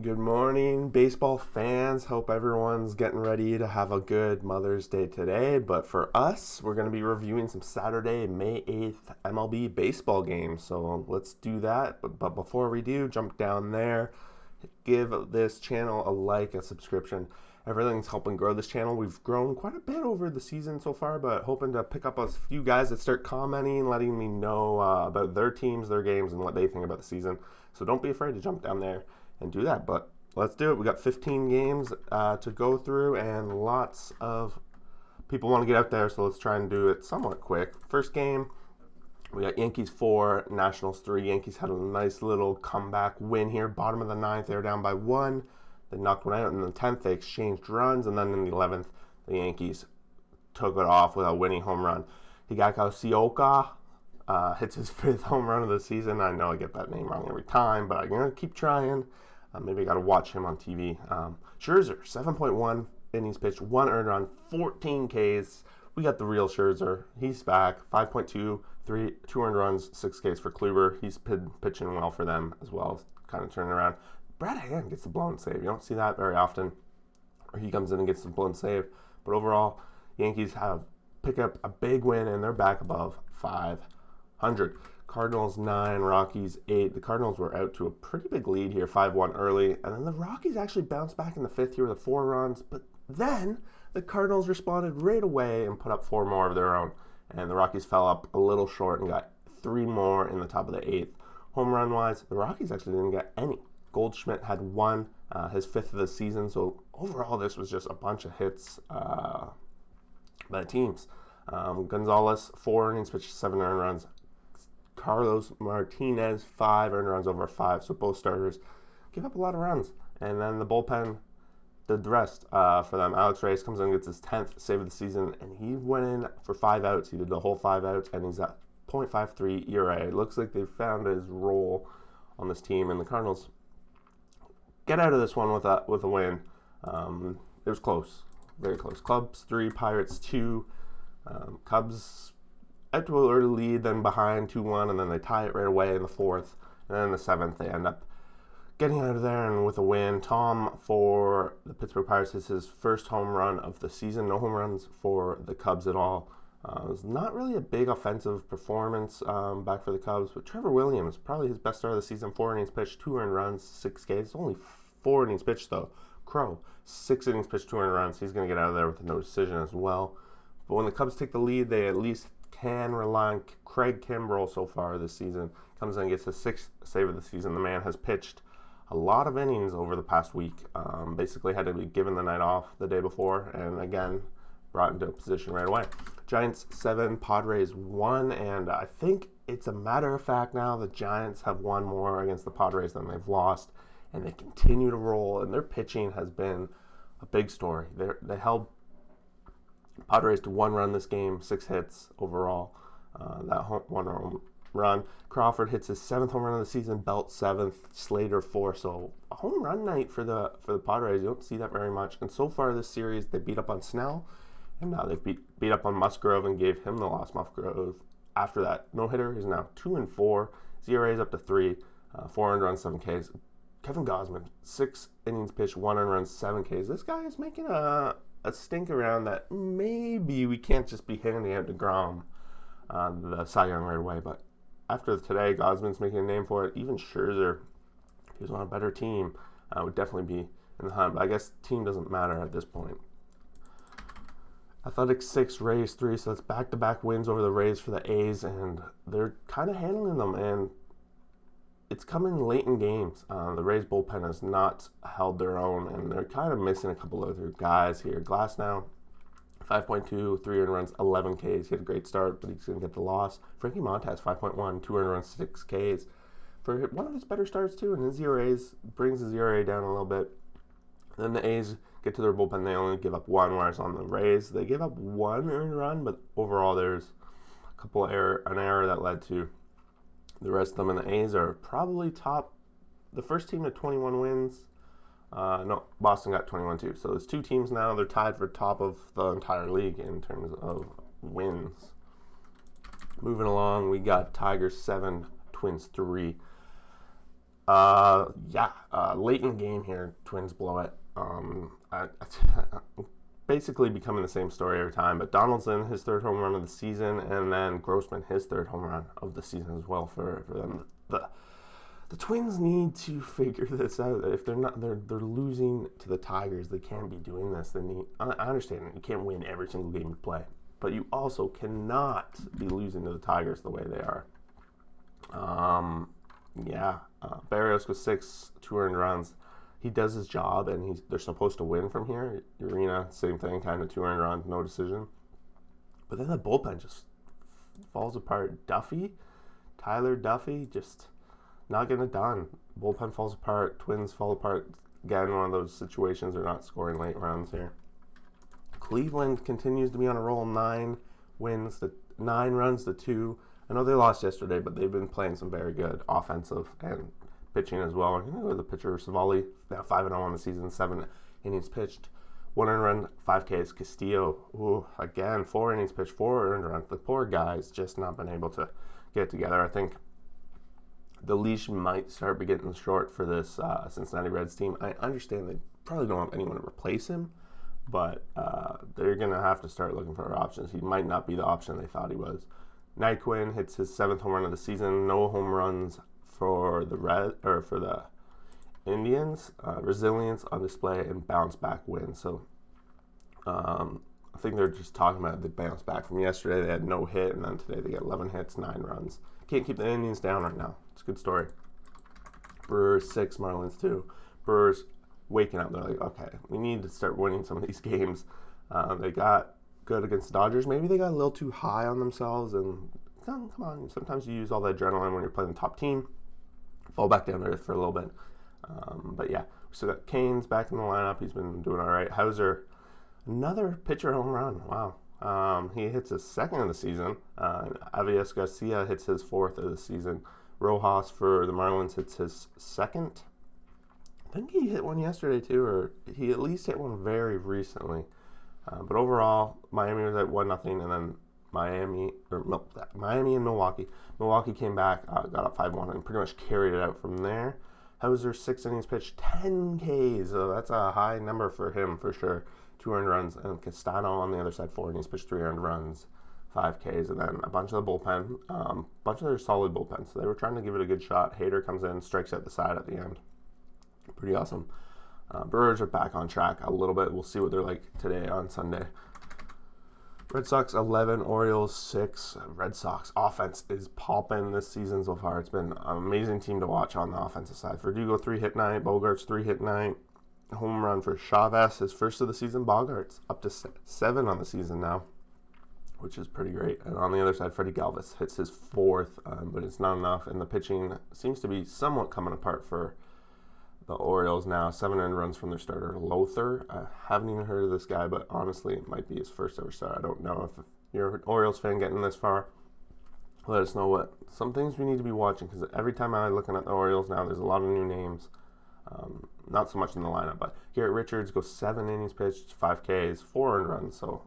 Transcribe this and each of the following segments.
Good morning, baseball fans. Hope everyone's getting ready to have a good Mother's Day today. But for us, we're going to be reviewing some Saturday, May 8th MLB baseball games. So let's do that. But before we do, jump down there, give this channel a like, a subscription. Everything's helping grow this channel. We've grown quite a bit over the season so far, but hoping to pick up a few guys that start commenting, letting me know about their teams, their games, and what they think about the season. So don't be afraid to jump down there and do that. But let's do it. We got 15 games to go through, and lots of people want to get out there, so let's try and do it somewhat quick. First game, we got Yankees 4, Nationals 3. Yankees had a nice little comeback win here. Bottom of the ninth, they were down by 1. They knocked one out. In the 10th, they exchanged runs, and then in the 11th, the Yankees took it off with a winning home run. Higaki Sioka hits his 5th home run of the season. I know I get that name wrong every time, but I'm going to keep trying. Maybe I got to watch him on TV. Scherzer, 7.1 innings pitched, 1 earned run, 14 Ks. We got the real Scherzer. He's back. 5.2, 2 earned runs, 6 Ks for Kluber. He's been pitching well for them as well, kind of turning around. Brad Hand gets the blown save. You don't see that very often. Or he comes in and gets the blown save. But overall, Yankees have pick up a big win, and they're back above 500. Cardinals 9, Rockies 8. The Cardinals were out to a pretty big lead here, 5-1 early. And then the Rockies actually bounced back in the 5th here with 4 runs. But then the Cardinals responded right away and put up 4 more of their own. And the Rockies fell up a little short and got 3 more in the top of the 8th. Home run-wise, the Rockies actually didn't get any. Goldschmidt had 1, his 5th of the season. So overall, this was just a bunch of hits by the teams. Gonzalez, 4 innings pitched, 7 earned runs. Carlos Martinez, 5 earned runs over 5. So both starters give up a lot of runs. And then the bullpen did the rest for them. Alex Reyes comes in and gets his 10th save of the season, and he went in for 5 outs. He did the whole 5 outs, and he's at .53 ERA. It looks like they found his role on this team, and the Cardinals get out of this one with a win. It was close, very close. Cubs 3, Pirates 2. Cubs out to an early lead, then behind 2-1, and then they tie it right away in the 4th. And then in the 7th, they end up getting out of there and with a win. Tom for the Pittsburgh Pirates hits his 1st home run of the season. No home runs for the Cubs at all. It was not really a big offensive performance back for the Cubs, but Trevor Williams, probably his best start of the season. 4 innings pitched, 2 earned runs, 6 Ks. Only 4 innings pitched, though. Crow, 6 innings pitched, 2 earned runs. He's going to get out of there with a no decision as well. But when the Cubs take the lead, they at least can rely on Craig Kimbrell so far this season. Comes in and gets his 6th save of the season. The man has pitched a lot of innings over the past week. Basically had to be given the night off the day before, and again, brought into a position right away. Giants 7, Padres 1, and I think it's a matter of fact now the Giants have won more against the Padres than they've lost, and they continue to roll, and their pitching has been a big story. They held Padres to 1 run this game, 6 hits overall. That 1 home run. Crawford hits his 7th home run of the season, Belt 7th, Slater 4. So a home run night for the Padres. You don't see that very much. And so far this series, they beat up on Snell, and now they've beat up on Musgrove and gave him the loss. Musgrove, after that no-hitter, is now 2-4. ERA is up to 3, 4 earned runs, 7 Ks. Kevin Gausman, 6 innings pitched, 1 earned run, 7 Ks. This guy is making a stink around that maybe we can't just be handing out DeGrom the Cy Young right away. But after today, Gausman's making a name for it. Even Scherzer, if he was on a better team, would definitely be in the hunt. But I guess team doesn't matter at this point. Athletics 6, Rays 3, so that's back-to-back wins over the Rays for the A's, and they're kind of handling them, and it's coming late in games. The Rays bullpen has not held their own, and they're kind of missing a couple of other guys here. Glasnow, 5.2, 3 earned runs, 11 Ks. He had a great start, but he's going to get the loss. Frankie Montas, 5.1, 2 earned runs, 6 Ks. For one of his better starts, too, and his ERAs brings his ERA down a little bit. Then the A's get to their bullpen. They only give up 1, whereas on the Rays, they give up 1 earned run, but overall there's an error that led to the rest of them. And the A's are probably the first team to 21 wins. No, Boston got 21 too. So there's 2 teams now. They're tied for top of the entire league in terms of wins. Moving along, we got Tigers 7, Twins 3. Late in the game here, Twins blow it. Basically becoming the same story every time. But Donaldson, his third home run of the season, and then Grossman, his third home run of the season as well for them. The Twins need to figure this out. If they're not, they're losing to the Tigers. They can't be doing this. They need. I understand you can't win every single game you play, but you also cannot be losing to the Tigers the way they are. Barrios with 6 2 earned runs. He does his job, and they're supposed to win from here. Urena, same thing, kind of 2 earned runs, no decision. But then the bullpen just falls apart. Tyler Duffy, just not getting it done. Bullpen falls apart. Twins fall apart. Again, one of those situations they're not scoring late runs here. Cleveland continues to be on a roll. 9 runs to 2. I know they lost yesterday, but they've been playing some very good offensive and pitching as well. The pitcher, Savali, now 5-0 on the season, 7 innings pitched, 1 earned run, 5 Ks. Castillo, again, 4 innings pitched, 4 earned runs. The poor guy's just not been able to get together. I think the leash might start be getting short for this Cincinnati Reds team. I understand they probably don't have anyone to replace him, but they're going to have to start looking for options. He might not be the option they thought he was. Nyquin hits his 7th home run of the season. No home runs for the Indians. Resilience on display and bounce back win. So I think they're just talking about the bounce back from yesterday. They had no hit, and then today they get 11 hits, 9 runs. Can't keep the Indians down right now. It's a good story. Brewers 6, Marlins 2. Brewers waking up. They're like, okay, we need to start winning some of these games. They got good against the Dodgers. Maybe they got a little too high on themselves, and come on. Sometimes you use all the adrenaline when you're playing the top team. Fall back down to earth for a little bit. But yeah, we still got Canes back in the lineup. He's been doing all right. Hauser, another pitcher home run. Wow. He hits his 2nd of the season. Aviles Garcia hits his 4th of the season. Rojas for the Marlins hits his 2nd. I think he hit one yesterday too, or he at least hit one very recently. But overall, Miami was at 1-0, and then Miami and Milwaukee. Milwaukee came back, got up 5-1, and pretty much carried it out from there. Hauser, 6 innings pitched, 10 Ks. So that's a high number for him for sure. 2 earned runs, and Castano on the other side, 4 innings pitched, 3 earned runs, 5 Ks, and then a bunch of the bullpen, bunch of their solid bullpen. So they were trying to give it a good shot. Hader comes in, strikes out the side at the end. Pretty awesome. Brewers are back on track a little bit. We'll see what they're like today on Sunday. Red Sox 11, Orioles 6. Red Sox offense is popping this season so far. It's been an amazing team to watch on the offensive side. Verdugo 3-hit night, Bogarts 3-hit night. Home run for Chavez, his 1st of the season. Bogarts up to 7 on the season now, which is pretty great. And on the other side, Freddie Galvis hits his 4th, but it's not enough. And the pitching seems to be somewhat coming apart for the Orioles now. 7 earned runs from their starter, Lothar. I haven't even heard of this guy, but honestly, it might be his first ever start. I don't know. If you're an Orioles fan getting this far, let us know what some things we need to be watching, because every time I'm looking at the Orioles now, there's a lot of new names. Not so much in the lineup, but Garrett Richards goes 7 innings pitched, 5 Ks, 4 earned runs, so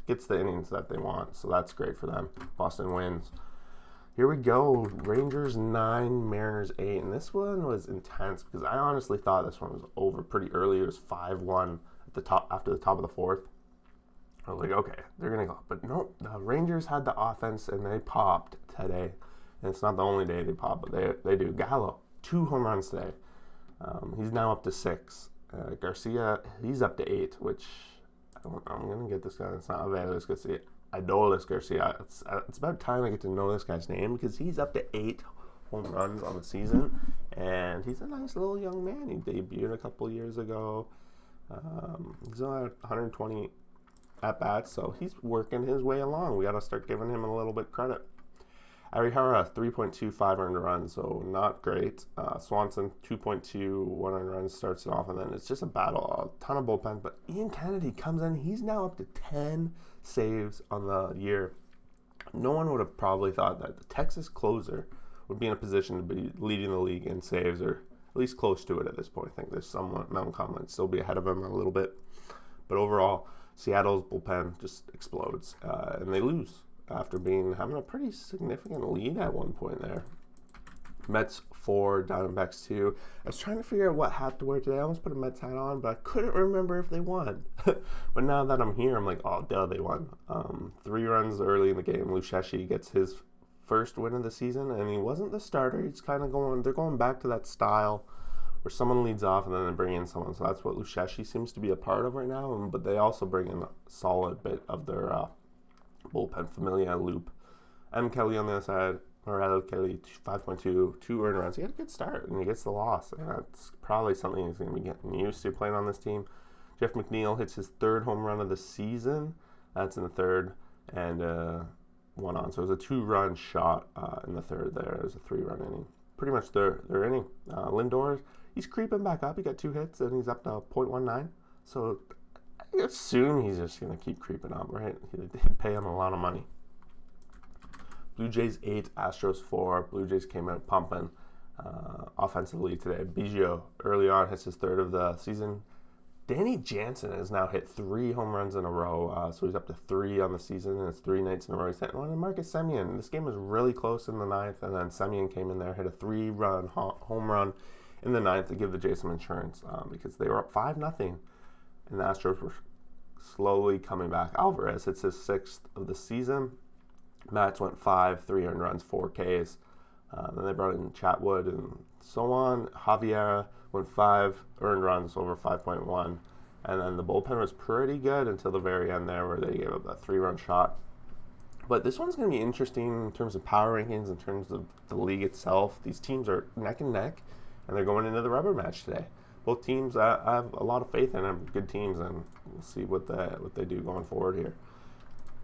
gets the innings that they want, so that's great for them. Boston wins. Here we go. Rangers 9, Mariners 8. And this one was intense because I honestly thought this one was over pretty early. It was 5-1 at the top after the top of the 4th. I was like, okay, they're going to go. But no, the Rangers had the offense and they popped today. And it's not the only day they pop, but they do. Gallo, 2 home runs today. He's now up to 6. Garcia, he's up to 8, which I'm going to get this guy. It's not Aviles Garcia. Adolis Garcia. It's about time I get to know this guy's name because he's up to 8 home runs on the season, and he's a nice little young man. He debuted a couple years ago. He's on 120 at-bats, so he's working his way along. We got to start giving him a little bit credit. Arihara, 3.25 earned runs, so not great. Swanson, 2.2, 1 earned runs, starts it off, and then it's just a battle. A ton of bullpen, but Ian Kennedy comes in. He's now up to 10 saves on the year. No one would have probably thought that the Texas closer would be in a position to be leading the league in saves, or at least close to it at this point. I think there's someone, Malcolm might still be ahead of him a little bit. But overall, Seattle's bullpen just explodes, and they lose after having a pretty significant lead at one point there. Mets 4, Diamondbacks 2. I was trying to figure out what hat to wear today. I almost put a Mets hat on, but I couldn't remember if they won. But now that I'm here, I'm like, oh, duh, they won. 3 runs early in the game. Lucchesi gets his first win of the season, and he wasn't the starter. He's kind of they're going back to that style where someone leads off and then they bring in someone. So that's what Lucchesi seems to be a part of right now. But they also bring in a solid bit of their bullpen, Familia, Loop. M. Kelly on the other side. Morel Kelly, 5.2, 2 earned runs. He had a good start, and he gets the loss. And that's probably something he's going to be getting used to playing on this team. Jeff McNeil hits his 3rd home run of the season. That's in the 3rd, and 1 on. So it was a 2-run shot in the 3rd there. It was a 3-run inning. Pretty much their inning. Lindor, he's creeping back up. He got 2 hits, and he's up to .19. So I assume he's just going to keep creeping up, right? He'd pay him a lot of money. Blue Jays 8, Astros 4. Blue Jays came out pumping offensively today. Biggio early on hits his 3rd of the season. Danny Jansen has now hit 3 home runs in a row, so he's up to 3 on the season, and it's 3 nights in a row. He's hitting one. And Marcus Semien, this game was really close in the 9th, and then Semien came in there, hit a 3-run home run in the 9th to give the Jays some insurance because they were up 5-0, and the Astros were slowly coming back. Alvarez hits his 6th of the season. Mats went 5, 3 earned runs, 4 Ks. Then they brought in Chatwood and so on. Javier went 5 earned runs over 5.1. And then the bullpen was pretty good until the very end there where they gave up that 3-run shot. But this one's going to be interesting in terms of power rankings, in terms of the league itself. These teams are neck and neck, and they're going into the rubber match today. Both teams, I have a lot of faith in them, good teams, and we'll see what they do going forward here.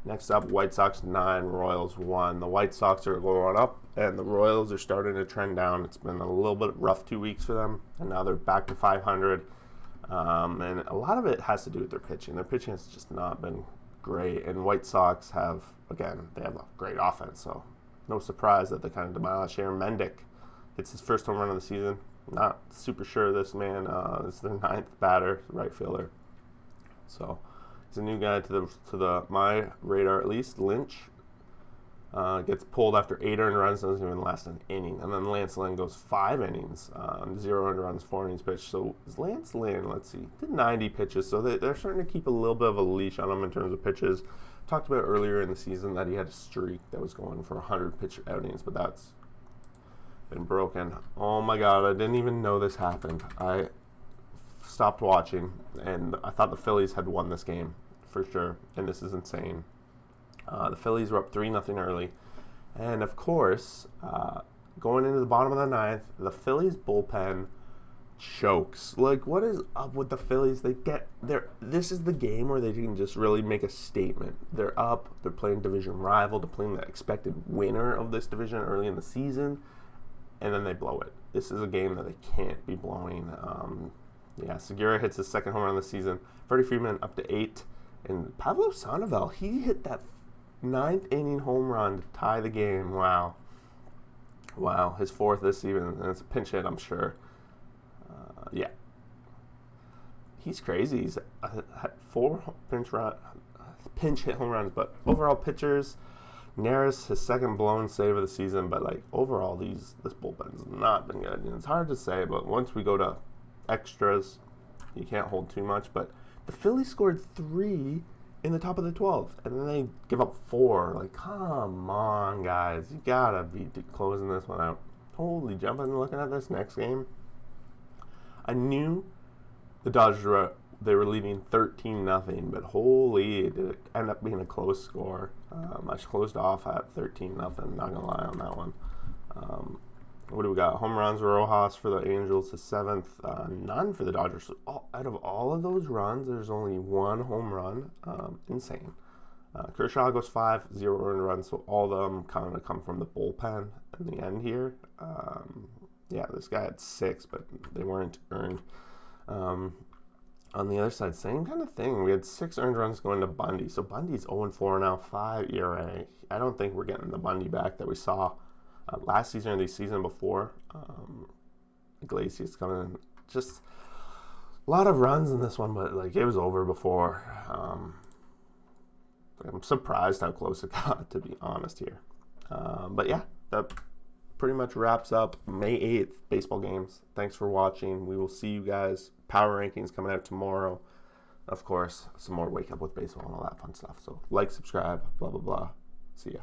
Next up, White Sox 9, Royals 1. The White Sox are going up, and the Royals are starting to trend down. It's been a little bit rough 2 weeks for them, and now they're back to 500. And a lot of it has to do with their pitching. Their pitching has just not been great, and White Sox they have a great offense, so no surprise that they kind of demolish here. Mendick hits his 1st home run of the season. Not super sure this man is their 9th batter, right fielder. So he's a new guy to the my radar at least. Lynch gets pulled after 8 earned runs, doesn't even last an inning. And then Lance Lynn goes 5 innings, 0 earned runs, 4 innings pitched. So Lance Lynn, let's see, did 90 pitches. So they're starting to keep a little bit of a leash on him in terms of pitches. Talked about earlier in the season that he had a streak that was going for 100 pitch outings, but that's been broken. Oh my God, I didn't even know this happened. I stopped watching, and I thought the Phillies had won this game for sure, and this is insane. The Phillies were up 3-0 early, and of course, going into the bottom of the 9th, the Phillies bullpen chokes. Like, what is up with the Phillies? This is the game where they can just really make a statement. They're up, they're playing division rival, they're playing the expected winner of this division early in the season, and then they blow it. This is a game that they can't be blowing. Segura hits his 2nd home run of the season. Freddie Freeman up to 8. And Pablo Sandoval, he hit that 9th inning home run to tie the game. Wow, his 4th this season, and it's a pinch hit, I'm sure. He's crazy. He's had 4 pinch hit home runs, but overall pitchers, Neris, his 2nd blown save of the season, but like overall, this bullpen's not been good. And it's hard to say, but once we go to extras, you can't hold too much. But the Phillies scored 3 in the top of the 12th, and then they give up 4. Like, come on, guys, you gotta be closing this one out. Holy, jumping and looking at this next game. I knew the Dodgers were leading 13-0, but holy, did it end up being a close score. I closed off at 13-0, not gonna lie on that one. What do we got? Home runs, Rojas for the Angels, his 7th. None for the Dodgers. So out of all of those runs, there's only 1 home run. Insane. Kershaw goes 5, 0 earned runs, so all of them kind of come from the bullpen in the end here. This guy had 6, but they weren't earned. On the other side, same kind of thing. We had 6 earned runs going to Bundy. So Bundy's 0-4 now, 5 ERA. I don't think we're getting the Bundy back that we saw last season or the season before. Iglesias coming in. Just a lot of runs in this one, but like it was over before. I'm surprised how close it got, to be honest here. But yeah, the pretty much wraps up May 8th baseball games. Thanks for watching. We will see you guys. Power rankings coming out tomorrow. Of course, some more Wake Up with Baseball and all that fun stuff. So like, subscribe, blah, blah, blah. See ya.